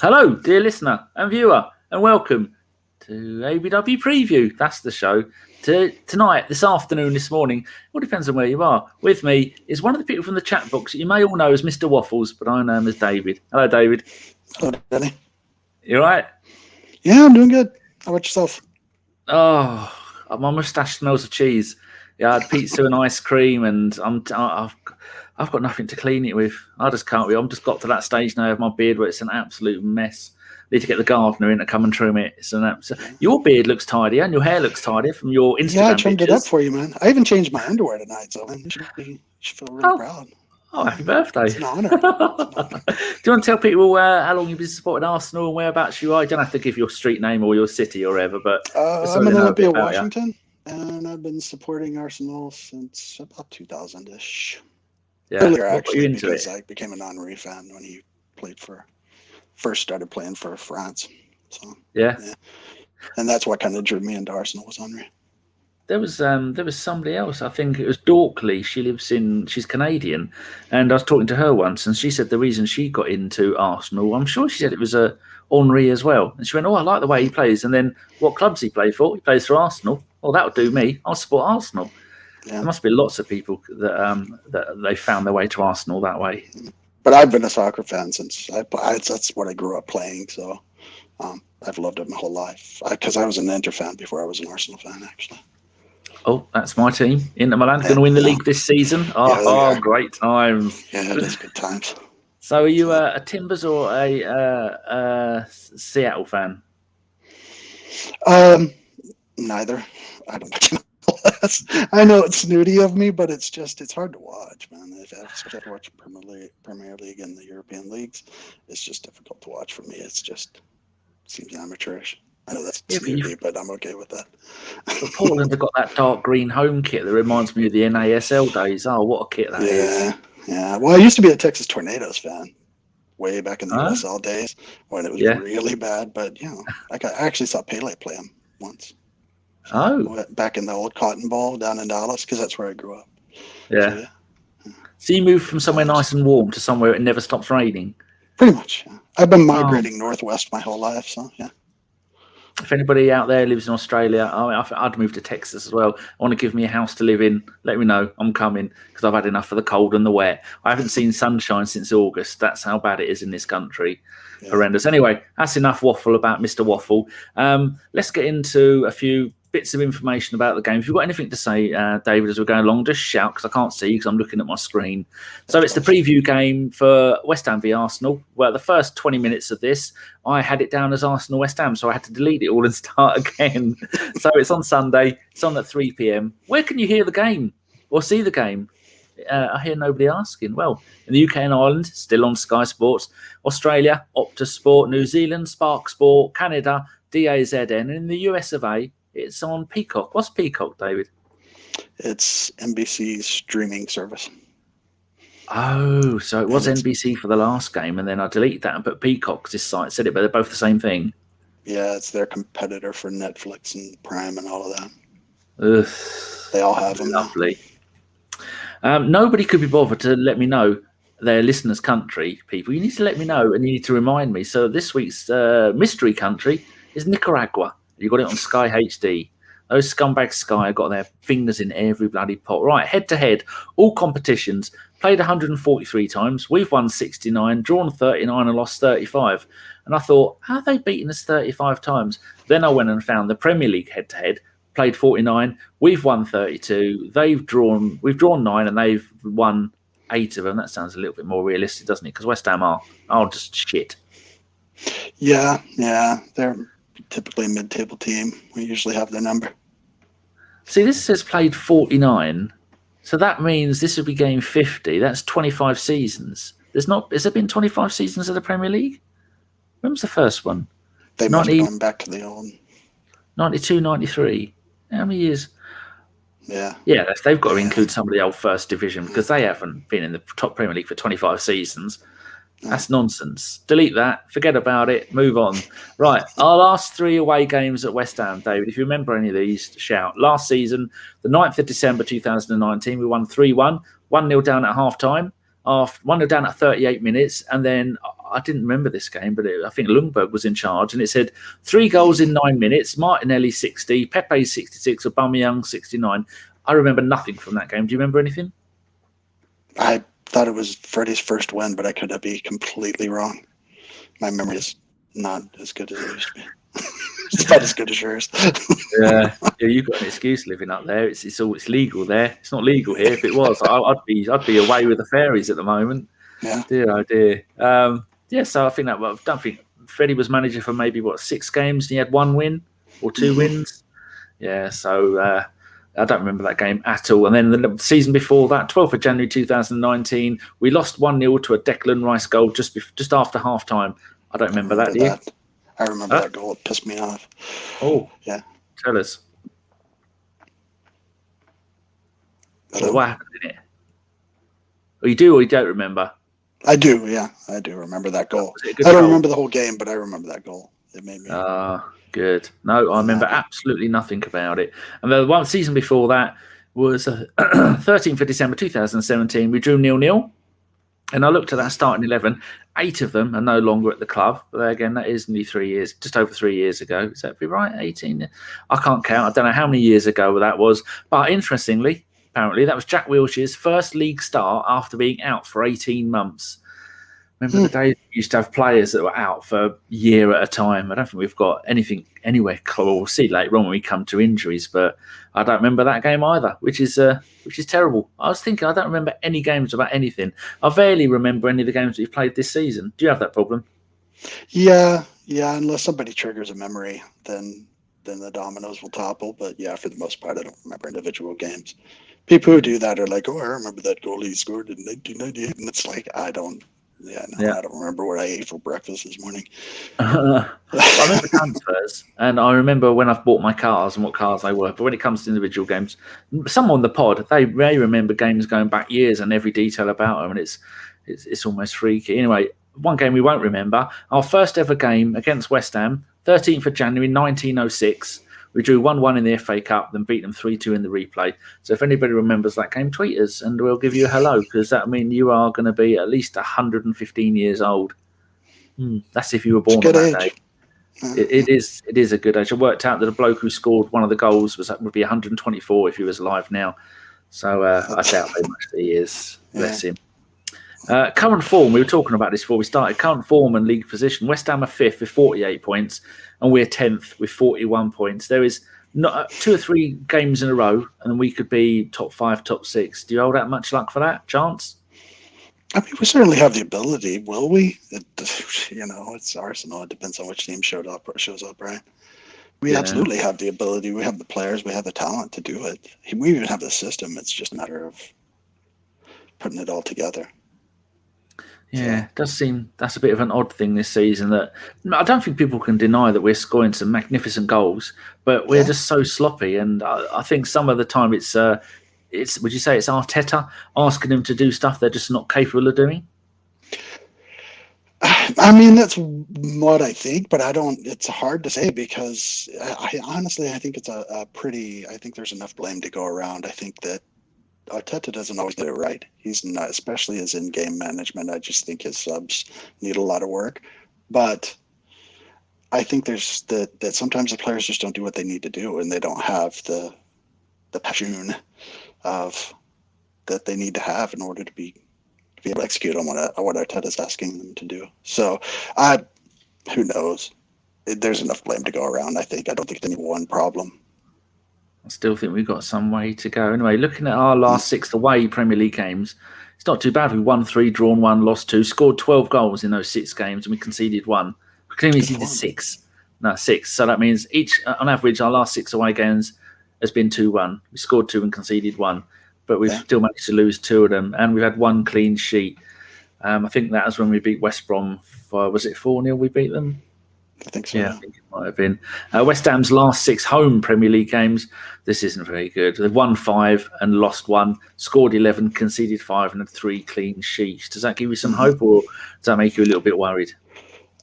Hello, dear listener and viewer, and welcome to ABW Preview. That's the show. Tonight, this afternoon, this morning, all depends on where you are. With me is one of the people from the chat box that you may all know as Mr. Waffles, but I know him as David. Hello, David. Hello, Dani. You all right? Yeah, I'm doing good. How about yourself? Oh, my moustache smells of cheese. Yeah, I had pizza and ice cream, and I've got nothing to clean it with. I just can't be. I'm just got to that stage now of my beard where it's an absolute mess. Need to get the gardener in to come and trim it. Your beard looks tidy and your hair looks tidy from your Instagram. Yeah, I trimmed pictures. it up for you, man. I even changed my underwear tonight, so man, you should feel really proud. Oh, happy birthday. It's an honor. Do you want to tell people how long you've been supporting Arsenal and whereabouts you are? You don't have to give your street name or your city or whatever, but I'm in Olympia, Washington, and I've been supporting Arsenal since about 2000-ish. Yeah. Earlier, actually, into because it? I became an Henry fan when he first started playing for France. So Yeah. And that's what kind of drew me into Arsenal was Henry. There was somebody else. I think it was Dorkley. She's Canadian, and I was talking to her once, and she said the reason she got into Arsenal, I'm sure she said it was Henry as well. And she went, "Oh, I like the way he plays." And then, what clubs he play for? He plays for Arsenal. Oh, that would do me. I'll support Arsenal. Yeah. There must be lots of people that they found their way to Arsenal that way. But I've been a soccer fan since that's what I grew up playing. So I've loved it my whole life. Because I was an Inter fan before I was an Arsenal fan, actually. Oh, that's my team. Inter Milan going to win the league this season. Oh, great times. Yeah, it is good times. So are you a Timbers or a Seattle fan? Neither. I don't know. I know it's snooty of me, but it's hard to watch, man. Especially to watch Premier League and the European leagues, it's just difficult to watch for me. It seems amateurish. I know that's snooty, but I'm okay with that. But Portland have got that dark green home kit that reminds me of the NASL days. Oh, what a kit that is. Yeah. Well, I used to be a Texas Tornadoes fan way back in the USL days when it was really bad. But, I actually saw Pele play him once. Oh. Back in the old Cotton Bowl down in Dallas, because that's where I grew up. Yeah. So you moved from somewhere nice and warm to somewhere it never stops raining? Pretty much, yeah. I've been migrating northwest my whole life, so, yeah. If anybody out there lives in Australia, I'd move to Texas as well. I want to give me a house to live in. Let me know. I'm coming because I've had enough of the cold and the wet. I haven't seen sunshine since August. That's how bad it is in this country. Yeah. Horrendous. Anyway, that's enough waffle about Mr. Waffle. Let's get into a few bits of information about the game. If you've got anything to say, David, as we're going along, just shout because I can't see you because I'm looking at my screen. So it's the preview game for West Ham v Arsenal. Well, the first 20 minutes of this, I had it down as Arsenal West Ham, so I had to delete it all and start again. So it's on Sunday. It's on at 3 p.m. Where can you hear the game or see the game? I hear nobody asking. Well, in the UK and Ireland, still on Sky Sports. Australia, Optus Sport. New Zealand, Spark Sport. Canada, DAZN. And in the US of A, it's on Peacock. What's Peacock, David? It's NBC's streaming service. Oh, so it was NBC for the last game, and then I deleted that and put Peacock because this site said it, but they're both the same thing. Yeah, it's their competitor for Netflix and Prime and all of that. Ugh, they all have them. Lovely. Nobody could be bothered to let me know their listeners' country, people. You need to let me know, and you need to remind me. So this week's mystery country is Nicaragua. You got it on Sky HD. Those scumbags Sky have got their fingers in every bloody pot. Right, head-to-head, all competitions, played 143 times. We've won 69, drawn 39 and lost 35. And I thought, how have they beaten us 35 times? Then I went and found the Premier League head-to-head, played 49. We've won 32. We've drawn 9 and they've won 8 of them. That sounds a little bit more realistic, doesn't it? Because West Ham are just shit. Yeah, they're typically a mid-table team. We usually have their number. See, this says played 49, so that means this would be game 50. That's 25 seasons. Has there been 25 seasons of the Premier League? When was the first one? They must have gone back to the old 92, 93. How many years? Yeah, they've got to include some of the old first division because they haven't been in the top Premier League for 25 seasons. That's nonsense. Delete that. Forget about it. Move on. Right. Our last 3 away games at West Ham, David, if you remember any of these, shout. Last season, the 9th of December 2019, we won 3-1, 1-0 down at half-time, 1-0 down at 38 minutes, and then I didn't remember this game, but I think Lundberg was in charge, and it said 3 goals in 9 minutes. Martinelli 60, Pepe 66, Aubameyang 69. I remember nothing from that game. Do you remember anything? I thought it was Freddie's first win, but I could be completely wrong. My memory is not as good as it used to be. It's about as good as yours. Yeah, you've got an excuse living up there. It's legal there. It's not legal here. If it was, I'd be away with the fairies at the moment. Yeah. Dear, oh dear. So I think I don't think Freddie was manager for maybe 6 games, and he had 1 win or 2 wins. Yeah, so I don't remember that game at all. And then the season before that, 12th of January 2019, we lost 1-0 to a Declan Rice goal just after half time. I don't remember that, do you? I remember that goal. It pissed me off. Oh, yeah. Tell us. What happened in it? Oh, you do or you don't remember? I do, yeah. I do remember that goal. I don't remember the whole game, but I remember that goal. It made me... good. No, I remember absolutely nothing about it. And the one season before that was 13th of December 2017. We drew 0-0. And I looked at that starting 11. 8 of them are no longer at the club. But again, that is nearly 3 years, just over 3 years ago. Is that be right? 18? I can't count. I don't know how many years ago that was. But interestingly, apparently, that was Jack Wilshere's first league start after being out for 18 months. Remember the days we used to have players that were out for a year at a time? I don't think we've got anything anywhere close. We'll see later on when we come to injuries, but I don't remember that game either, which is terrible. I was thinking I don't remember any games about anything. I barely remember any of the games that you've played this season. Do you have that problem? Yeah. Unless somebody triggers a memory, then the dominoes will topple. But yeah, for the most part, I don't remember individual games. People who do that are like, "Oh, I remember that goal he scored in 1998," and it's like, I don't. I don't remember what I ate for breakfast this morning. I remember transfers, and I remember when I've bought my cars and what cars they were. But when it comes to individual games, some on the pod, they may remember games going back years and every detail about them, and it's almost freaky. Anyway, one game we won't remember, our first ever game against West Ham, 13th of January 1906. We drew 1-1 in the FA Cup, then beat them 3-2 in the replay. So if anybody remembers that game, tweet us and we'll give you a hello, because that means you are going to be at least 115 years old. That's if you were born on that day. It is a good age. I worked out that a bloke who scored one of the goals would be 124 if he was alive now. So I doubt very much that he is. Bless him. Current form, we were talking about this before we started. Current form and league position. West Ham are 5th with 48 points, and we're 10th with 41 points. There is not 2 or 3 games in a row, and we could be top 5, top 6. Do you hold out much luck for that chance? I mean, we certainly have the ability. Will we? It's Arsenal. It depends on which team shows up, right? We absolutely have the ability. We have the players. We have the talent to do it. We even have the system. It's just a matter of putting it all together. Yeah, it does seem that's a bit of an odd thing this season. That I don't think people can deny that we're scoring some magnificent goals, but we're just so sloppy. And I think some of the time it's would you say it's Arteta asking them to do stuff they're just not capable of doing? I mean, that's what I think, but I don't. It's hard to say because I honestly think it's I think there's enough blame to go around. I think that Arteta doesn't always get it right. He's not, especially his in-game management. I just think his subs need a lot of work. But I think there's that sometimes the players just don't do what they need to do, and they don't have the passion of that they need to have in order to be able to execute on what Arteta's asking them to do. So, who knows? There's enough blame to go around. I don't think it's any one problem. I still think we've got some way to go. Anyway, looking at our last 6 away Premier League games, it's not too bad. We won 3, drawn 1, lost 2, scored 12 goals in those 6 games, and we conceded 1. We conceded 6. No, 6. So that means on average, our last 6 away games has been 2-1. We scored 2 and conceded 1, but we've still managed to lose 2 of them, and we've had 1 clean sheet. I think that was when we beat West Brom. Was it 4-0 we beat them? I think so. Yeah, I think it might have been. West Ham's last 6 home Premier League games, this isn't very good. They've won 5 and lost 1, scored 11, conceded 5, and had 3 clean sheets. Does that give you some hope, or does that make you a little bit worried?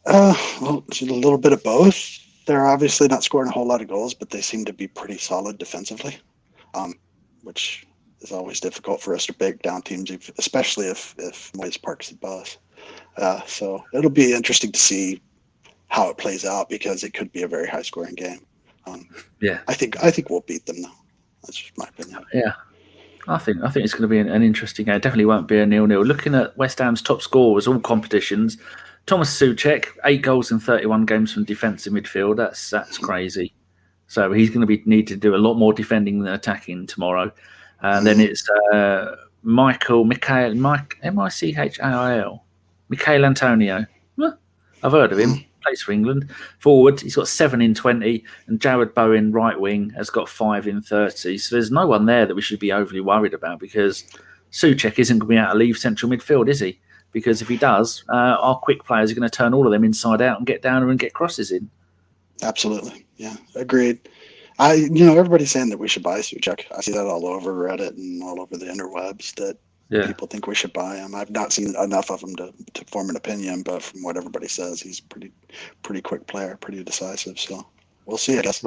Well, it's a little bit of both. They're obviously not scoring a whole lot of goals, but they seem to be pretty solid defensively, which is always difficult for us to break down teams, especially if Moyes parks the bus. So it'll be interesting to see how it plays out because it could be a very high scoring game. Yeah, I think we'll beat them though. That's just my opinion. yeah. I think it's going to be an interesting game. It definitely won't be a 0-0. Looking at West Ham's top scorers, all competitions, Thomas Souček, 8 goals in 31 games from defensive midfield. That's crazy. So he's going to need to do a lot more defending than attacking tomorrow. Then it's Michael Michal Antonio. I've heard of him. Plays for England. Forward, he's got 7 in 20, and Jared Bowen, right wing, has got 5 in 30. So there's no one there that we should be overly worried about because Souček isn't going to be able to leave central midfield, is he? Because if he does, our quick players are going to turn all of them inside out and get down and get crosses in. Absolutely, yeah, agreed. Everybody's saying that we should buy Souček. I see that all over Reddit and all over the interwebs that people think we should buy him. I've not seen enough of him to form an opinion, but from what everybody says, he's pretty quick player, pretty decisive. So we'll see, I guess.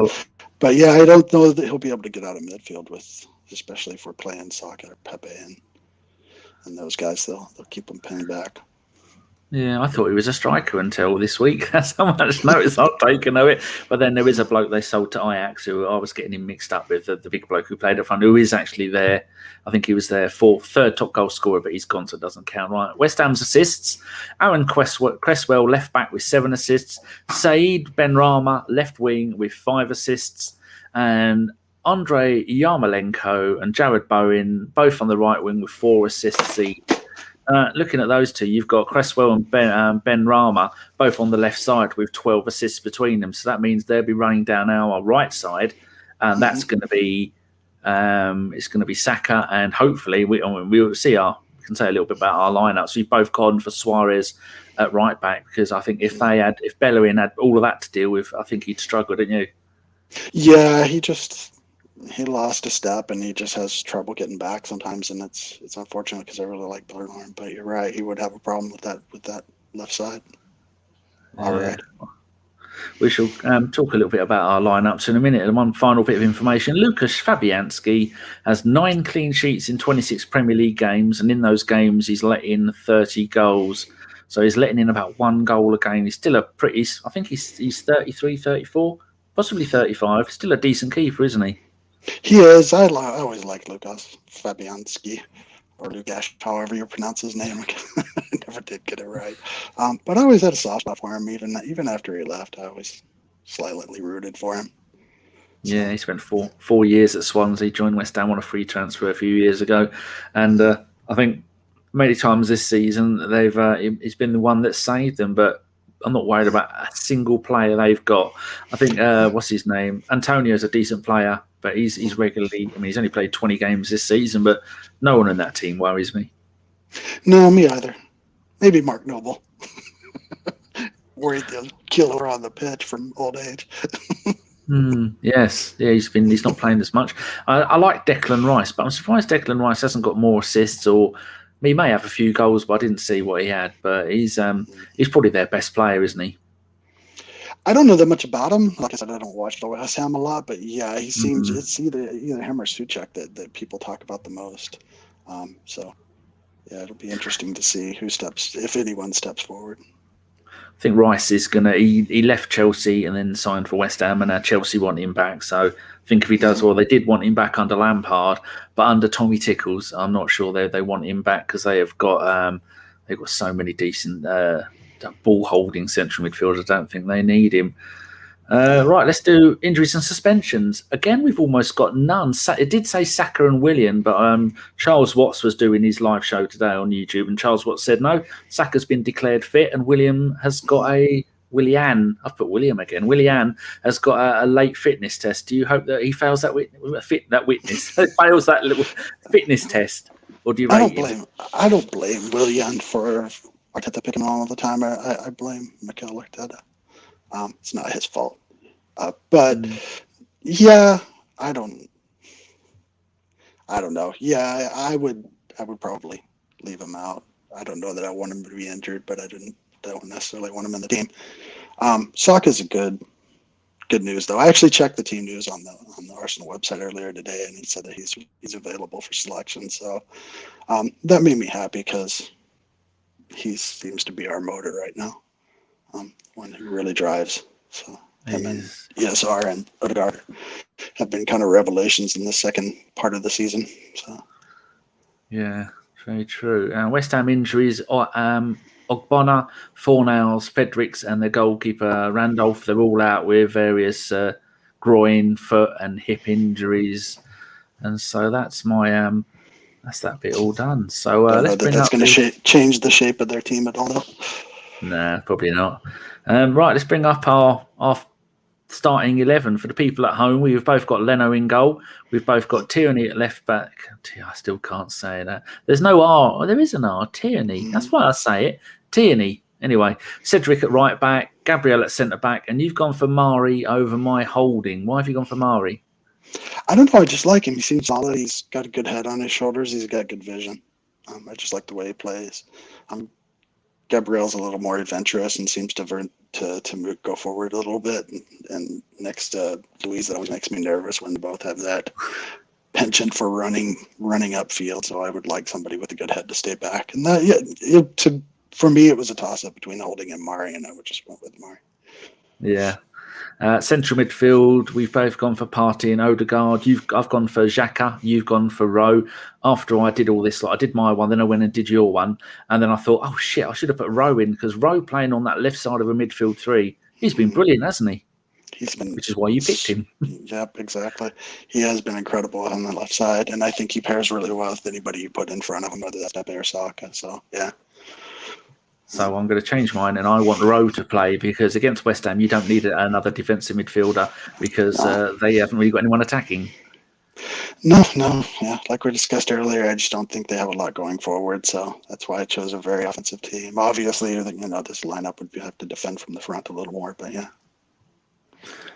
But yeah, I don't know that he'll be able to get out of midfield especially if we're playing Saka or Pepe and those guys. They'll keep him pinned back. Yeah, I thought he was a striker until this week. That's how much notice I've taken of it. But then there is a bloke they sold to Ajax who I was getting him mixed up with, the big bloke who played up front, who is actually there. I think he was their third top goal scorer, but he's gone, so it doesn't count. Right. West Ham's assists. Aaron Cresswell, left back with 7 assists. Said Benrahma, left wing with 5 assists. And Andrei Yarmolenko and Jared Bowen, both on the right wing with 4 assists each. Looking at those two, you've got Cresswell and Benrahma both on the left side with 12 assists between them. So that means they'll be running down our right side, and that's going to be it's going to be Saka, and hopefully we'll see we can say a little bit about our lineups. We've both gone for Soares at right back because I think if Bellerin had all of that to deal with, I think he'd struggle, didn't you? Yeah, he lost a step and he just has trouble getting back sometimes, and it's unfortunate because I really like Bellerin, but you're right, he would have a problem with that left side. All right. We shall talk a little bit about our lineups in a minute. And one final bit of information: Lukasz Fabianski has 9 clean sheets in 26 Premier League games, and in those games he's let in 30 goals. So he's letting in about 1 goal a game. He's still I think he's 33, 34, possibly 35. Still a decent keeper, isn't he? He is. I always liked Lukasz Fabianski, or Lukasz, however you pronounce his name. I never did get it right. But I always had a soft spot for him, even after he left. I always silently rooted for him. So. Yeah, he spent four years at Swansea, joined West Ham on a free transfer a few years ago. And I think many times this season, he's been the one that saved them, but I'm not worried about a single player they've got. I think, what's his name? Antonio's a decent player, but he's regularly, he's only played 20 games this season, but no one in that team worries me. No, me either. Maybe Mark Noble. Worried they'll kill her on the pitch from old age. Yes. Yeah, he's not playing as much. I like Declan Rice, but I'm surprised Declan Rice hasn't got more assists, or he may have a few goals, but I didn't see what he had. But he's probably their best player, isn't he? I don't know that much about him. Like I said, I don't watch West Ham a lot, but yeah, he seems it's either him or Souček that people talk about the most. So yeah, it'll be interesting to see if anyone steps forward. I think Rice is he left Chelsea and then signed for West Ham, and now Chelsea want him back. So I think if he does well, they did want him back under Lampard, but under Tommy Tickles, I'm not sure they want him back because they've got so many decent ball holding central midfielders. I don't think they need him. Right, let's do injuries and suspensions. Again, we've almost got none. It did say Saka and Willian, but Charles Watts was doing his live show today on YouTube, and Charles Watts said no, Saka's been declared fit, and Willian has got I've put William again. Willian has got a late fitness test. Do you hope that he fails fails that little fitness test, or do you? I don't blame Willian for Arteta picking him all the time. I blame Mikel Arteta. It's not his fault. But yeah, I don't know. Yeah, I would probably leave him out. I don't know that I want him to be injured, but I don't necessarily want him in the team. Saka's a good news though. I actually checked the team news on the Arsenal website earlier today, and it said that he's available for selection. So that made me happy because he seems to be our motor right now. One who really drives. So him and ESR and Odegaard have been kind of revelations in the second part of the season. So yeah, very true. West Ham injuries: Ogbonna, Fornals, Fredericks, and the goalkeeper Randolph. They're all out with various groin, foot, and hip injuries, and so that's my that's that bit all done. So let's bring that's up going to change the shape of their team at all, though. Nah, probably not. Right, let's bring up our starting 11 for the people at home. We've both got Leno in goal. We've both got Tierney at left back. I still can't say that. There's no R. Oh, there is an R. Tierney. That's why I say it. Tierney. Anyway, Cedric at right back, Gabriel at centre back, and you've gone for Mari over my Holding. Why have you gone for Mari? I don't know. I just like him. He seems solid. He's got a good head on his shoulders. He's got good vision. I just like the way he plays. Gabriel's a little more adventurous and seems to go forward a little bit. And next to Luiz, that always makes me nervous when they both have that penchant for running upfield. So I would like somebody with a good head to stay back. And that, for me, it was a toss-up between Holding and Mari, and I would just went with Mari. Yeah. Central midfield, we've both gone for Partey and Odegaard. I've gone for Xhaka. You've gone for Rowe. After I did all this, I did my one, then I went and did your one, and then I thought, oh shit, I should have put Rowe in, because Rowe playing on that left side of a midfield three, he's been brilliant, hasn't he? He's been, which is why you picked him. Yep, exactly. He has been incredible on the left side, and I think he pairs really well with anybody you put in front of him, whether that's Pepe or Saka. So yeah. So I'm going to change mine, and I want Rowe to play, because against West Ham, you don't need another defensive midfielder, because they haven't really got anyone attacking. No. Yeah, like we discussed earlier, I just don't think they have a lot going forward. So that's why I chose a very offensive team. Obviously, this lineup would have to defend from the front a little more, but yeah.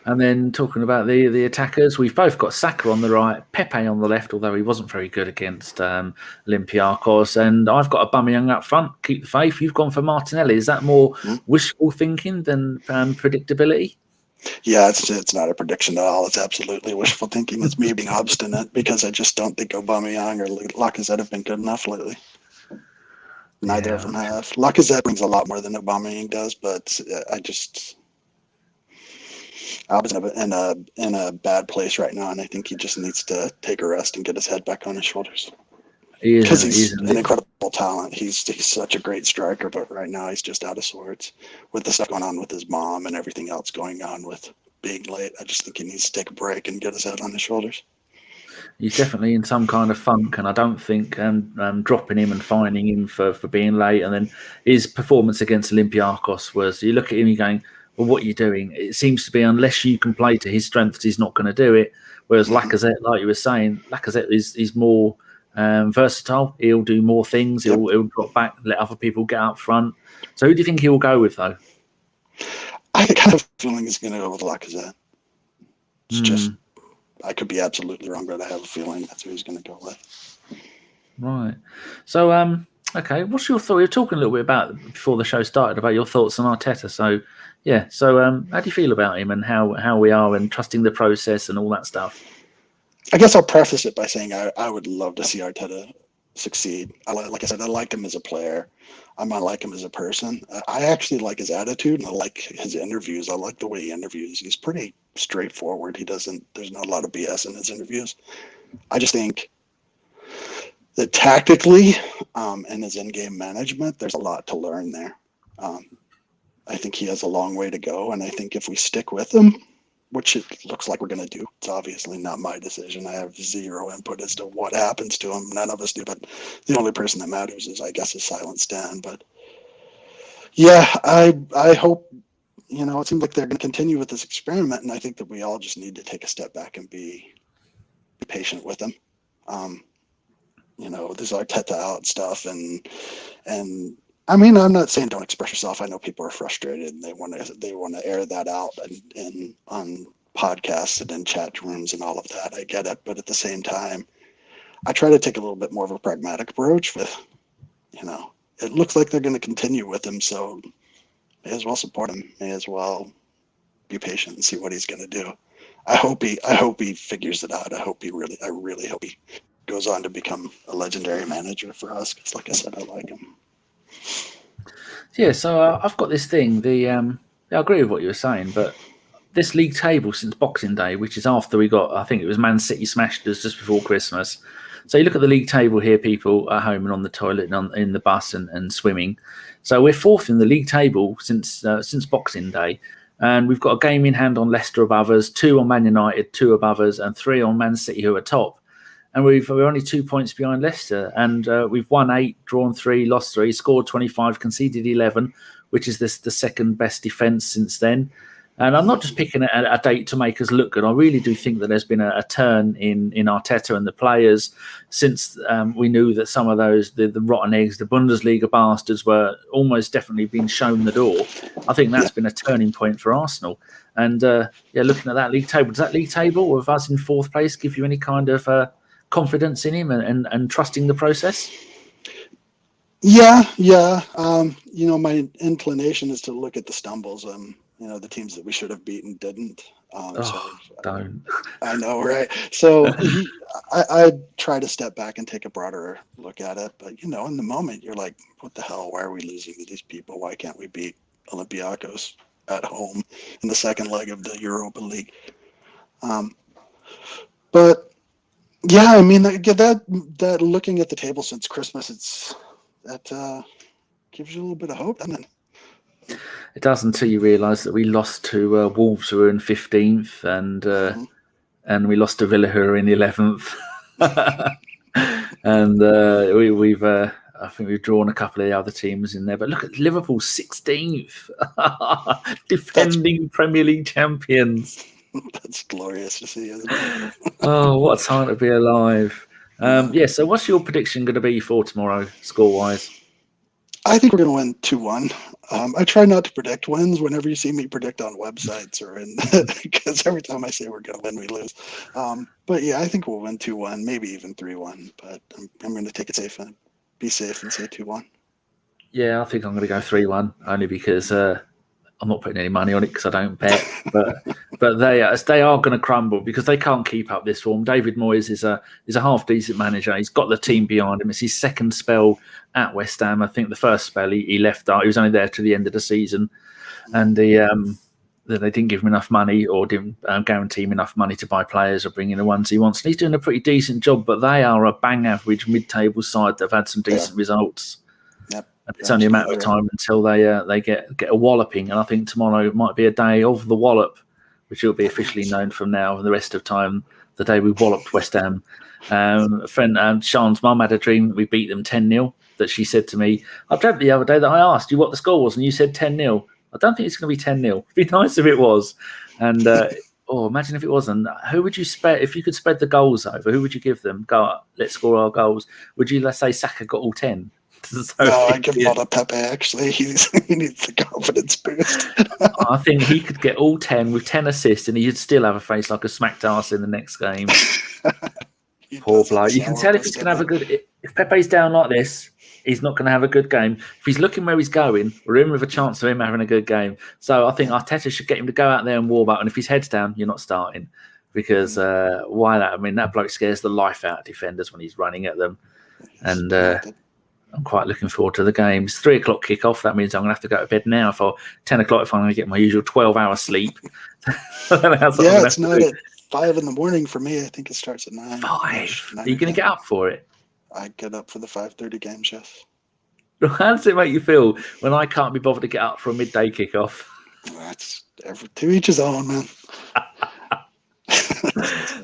And then talking about the attackers, we've both got Saka on the right, Pepe on the left, although he wasn't very good against Olympiacos, and I've got Aubameyang up front. Keep the faith. You've gone for Martinelli. Is that more wishful thinking than predictability? Yeah, it's not a prediction at all. It's absolutely wishful thinking. It's me being obstinate, because I just don't think Aubameyang or Lacazette have been good enough lately. Neither of them have. Lacazette brings a lot more than Aubameyang does, but Alb's in a bad place right now, and I think he just needs to take a rest and get his head back on his shoulders. Because he's an incredible talent. He's such a great striker, but right now he's just out of sorts with the stuff going on with his mom and everything else going on with being late. I just think he needs to take a break and get his head on his shoulders. He's definitely in some kind of funk, and I don't think dropping him and fining him for being late, and then his performance against Olympiacos was, you look at him, you're going, well, what are you doing? It seems to be, unless you can play to his strengths, he's not going to do it. Whereas Lacazette, like you were saying, Lacazette is more versatile. He'll do more things. He'll drop back, let other people get up front. So who do you think he'll go with, though? I have a feeling he's going to go with Lacazette. It's just, I could be absolutely wrong, but I have a feeling that's who he's going to go with. Right. So, okay, what's your thought? You were talking a little bit about, before the show started, about your thoughts on Arteta. So, yeah. So, how do you feel about him, and how we are, and trusting the process and all that stuff? I guess I'll preface it by saying I would love to see Arteta succeed. Like I said, I like him as a player. I might like him as a person. I actually like his attitude, and I like his interviews. I like the way he interviews. He's pretty straightforward. There's not a lot of BS in his interviews. I just think that tactically and his in-game management, there's a lot to learn there. I think he has a long way to go, and I think if we stick with him, which it looks like we're going to do, it's obviously not my decision. I have zero input as to what happens to him. None of us do, but the only person that matters is, I guess, his silent stand. But yeah, I hope, it seems like they're going to continue with this experiment, and I think that we all just need to take a step back and be patient with him. This Arteta out stuff, and I mean, I'm not saying don't express yourself. I know people are frustrated and they want to air that out and on podcasts and in chat rooms and all of that. I get it, but at the same time, I try to take a little bit more of a pragmatic approach with, it looks like they're going to continue with him, so may as well support him. May as well be patient and see what he's going to do. I hope he figures it out. I really hope he goes on to become a legendary manager for us, because like I said, I like him. Yeah, so I've got this thing. I agree with what you were saying, but this league table since Boxing Day, which is after we got, I think it was Man City smashed us just before Christmas. So you look at the league table here, people at home and on the toilet and in the bus and swimming. So we're fourth in the league table since Boxing Day. And we've got a game in hand on Leicester above us, 2 on Man United, 2 above us, and 3 on Man City, who are top. And we're only 2 points behind Leicester. And we've won 8, drawn 3, lost 3, scored 25, conceded 11, which is the second best defence since then. And I'm not just picking a date to make us look good. I really do think that there's been a turn in Arteta and the players since we knew that some of those, the rotten eggs, the Bundesliga bastards were almost definitely being shown the door. I think that's been a turning point for Arsenal. And looking at that league table, does that league table with us in 4th place give you any kind of confidence in him and trusting the process? Yeah. My inclination is to look at the stumbles. The teams that we should have beaten didn't. Don't. I know, right? So I try to step back and take a broader look at it. But, in the moment, you're like, what the hell? Why are we losing to these people? Why can't we beat Olympiacos at home in the second leg of the Europa League? But, yeah, I mean, that looking at the table since Christmas, that gives you a little bit of hope, doesn't it? It does until you realise that we lost to Wolves, who were in 15th, and we lost to Villa, who are in 11th. And I think we've drawn a couple of the other teams in there. But look at Liverpool, 16th, defending Premier League champions. That's glorious to see, isn't it? Oh, what a time to be alive. So what's your prediction going to be for tomorrow, score-wise? I think we're going to win 2-1. I try not to predict wins whenever you see me predict on websites or because every time I say we're going to win, we lose. But yeah, I think we'll win 2-1, maybe even 3-1. But I'm going to take it safe and be safe and say 2-1. Yeah, I think I'm going to go 3-1 only because I'm not putting any money on it because I don't bet. But they are going to crumble because they can't keep up this form. David Moyes is a half decent manager. He's got the team behind him. It's his second spell at West Ham. I think the first spell he left out. He was only there to the end of the season, and they didn't give him enough money or didn't guarantee him enough money to buy players or bring in the ones he wants. And he's doing a pretty decent job, but they are a bang average mid-table side that have had some decent results. Yep. And it's only a matter of time until they get a walloping. And I think tomorrow might be a day of the wallop, which will be officially known from now and the rest of time, the day we walloped West Ham. A friend, Sean's mum, had a dream that we beat them 10-0, that she said to me, I dreamt the other day that I asked you what the score was and you said 10-0. I don't think it's going to be 10-0. It'd be nice if it was. And imagine if it wasn't. Who would you spread, if you could spread the goals over, who would you give them? Go, let's score our goals. Would you, let's say Saka got all 10? No, I give them all to Pepe, actually. He needs the confidence boost. I think he could get all 10 with 10 assists and he'd still have a face like a smacked arse in the next game. Poor bloke. You can tell if he's going to have a good... If Pepe's down like this, he's not going to have a good game. If he's looking where he's going, we're in with a chance of him having a good game. So I think Arteta should get him to go out there and warm up. And if his head's down, you're not starting. Because why that? I mean, that bloke scares the life out of defenders when he's running at them. And I'm quite looking forward to the game. It's 3 o'clock kickoff. That means I'm going to have to go to bed now for 10 o'clock if I'm going to get my usual 12-hour sleep. It's not at 5 in the morning for me. I think it starts at 9. 5? Are you going to get up for it? I get up for the 5:30 game, yes. How does it make you feel when I can't be bothered to get up for a midday kickoff? That's to each his own, man.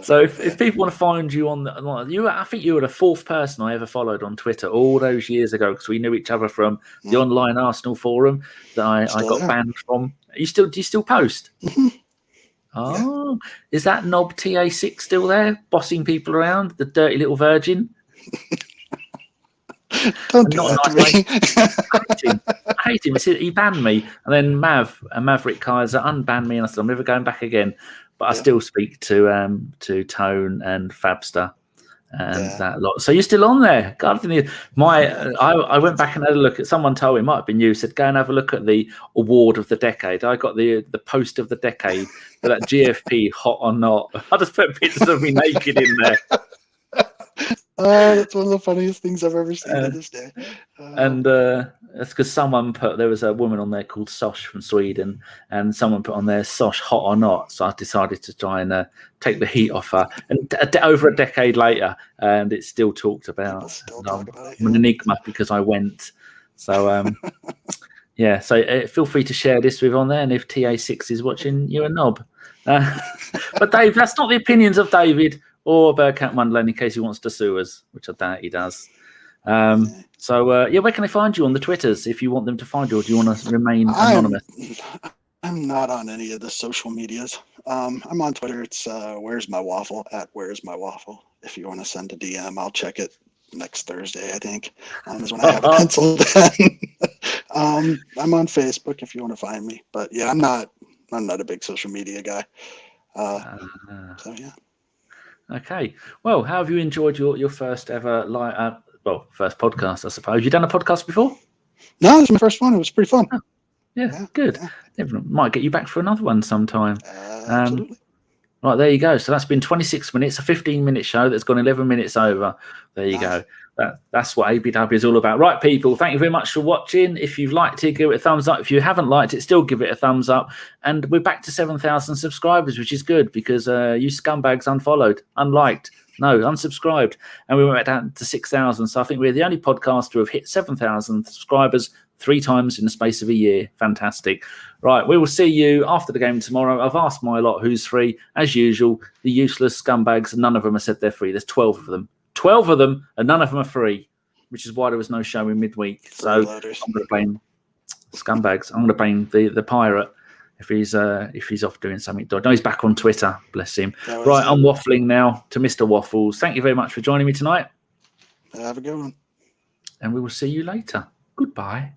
So if people want to find you I think you were the 4th person I ever followed on Twitter all those years ago because we knew each other from the online Arsenal forum that I got banned from. Do you still post? Mm-hmm. Oh, yeah. Is that knob TA6 still there, bossing people around, the dirty little virgin? Don't do that to me. I hate him. He banned me, and then Maverick Kaiser unbanned me, and I said I'm never going back again. But I still speak to Tone and Fabster and that lot. So you're still on there. God, I went back and had a look at. Someone told me, it might have been you, said go and have a look at the award of the decade. I got the post of the decade for that GFP Hot or Not. I just put pictures of me naked in there. That's one of the funniest things I've ever seen to this day. And that's because there was a woman on there called Sosh from Sweden, and someone put on there Sosh hot or not. So I decided to try and take the heat off her. And over a decade later, and it's still talked about. Talk about it, I'm an enigma because I went. So yeah. So feel free to share this with on there, and if TA6 is watching, you're a knob. But Dave, that's not the opinions of David or Bergkamp Wonderland in case he wants to sue us, which I doubt he does. So yeah, where can they find you on the Twitters if you want them to find you, or do you want to remain anonymous? I'm not on any of the social medias. I'm on Twitter. It's Where's My Waffle at Where's My Waffle. If you want to send a DM, I'll check it next Thursday, I think. Is when I have it penciled in. I'm on Facebook if you want to find me. But yeah, I'm not a big social media guy. So yeah. Okay. Well, how have you enjoyed your first ever first podcast, I suppose? Have you done a podcast before? No, this is my first one. It was pretty fun. Oh, yeah, good. Yeah. Might get you back for another one sometime. Absolutely. Right, there you go. So that's been 26 minutes, a 15-minute show that's gone 11 minutes over. There you go. That's what ABW is all about. Right, people, thank you very much for watching. If you've liked it, give it a thumbs up. If you haven't liked it, still give it a thumbs up. And we're back to 7,000 subscribers, which is good because you scumbags unfollowed, unliked, unsubscribed. And we went down to 6,000. So I think we're the only podcast to have hit 7,000 subscribers 3 times in the space of a year. Fantastic. Right, we will see you after the game tomorrow. I've asked my lot who's free. As usual, the useless scumbags, none of them have said they're free. There's 12 of them. 12 of them, and none of them are free, which is why there was no show in midweek. So I'm going to blame scumbags. I'm going to blame the pirate if he's off doing something. No, he's back on Twitter. Bless him. Right, I'm waffling now to Mr. Waffles. Thank you very much for joining me tonight. Have a good one. And we will see you later. Goodbye.